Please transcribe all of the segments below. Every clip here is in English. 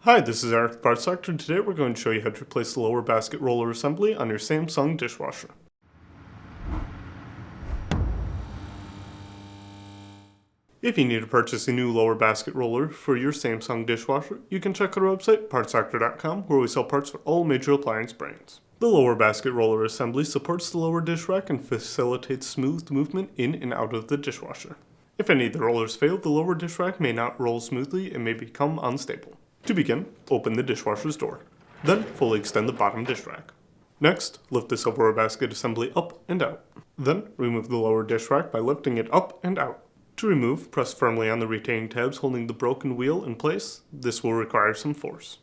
Hi, this is Eric, the Parts Doctor, and today we're going to show you how to replace the lower basket roller assembly on your Samsung dishwasher. If you need to purchase a new lower basket roller for your Samsung dishwasher, you can check out our website, partsdoctor.com, where we sell parts for all major appliance brands. The lower basket roller assembly supports the lower dish rack and facilitates smooth movement in and out of the dishwasher. If any of the rollers fail, the lower dish rack may not roll smoothly and may become unstable. To begin, open the dishwasher's door. Then, fully extend the bottom dish rack. Next, lift the silverware basket assembly up and out. Then, remove the lower dish rack by lifting it up and out. To remove, press firmly on the retaining tabs holding the broken wheel in place. This will require some force.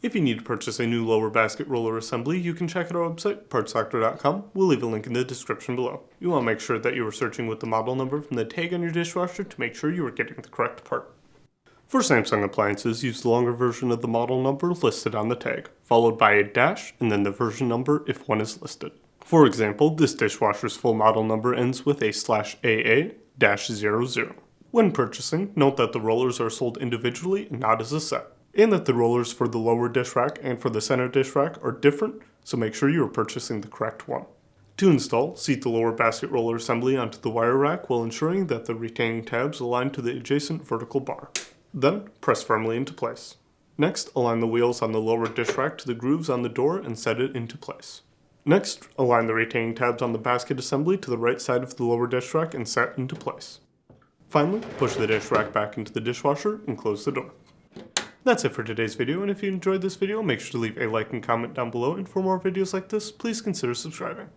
If you need to purchase a new lower basket roller assembly, you can check out our website, partsdoctor.com. We'll leave a link in the description below. You want to make sure that you are searching with the model number from the tag on your dishwasher to make sure you are getting the correct part. For Samsung appliances, use the longer version of the model number listed on the tag, followed by a dash and then the version number if one is listed. For example, this dishwasher's full model number ends with a /AA-00. When purchasing, note that the rollers are sold individually and not as a set, and that the rollers for the lower dish rack and for the center dish rack are different, so make sure you are purchasing the correct one. To install, seat the lower basket roller assembly onto the wire rack while ensuring that the retaining tabs align to the adjacent vertical bar. Then, press firmly into place. Next, align the wheels on the lower dish rack to the grooves on the door and set it into place. Next, align the retaining tabs on the basket assembly to the right side of the lower dish rack and set into place. Finally, push the dish rack back into the dishwasher and close the door. That's it for today's video, and if you enjoyed this video, make sure to leave a like and comment down below, and for more videos like this, please consider subscribing.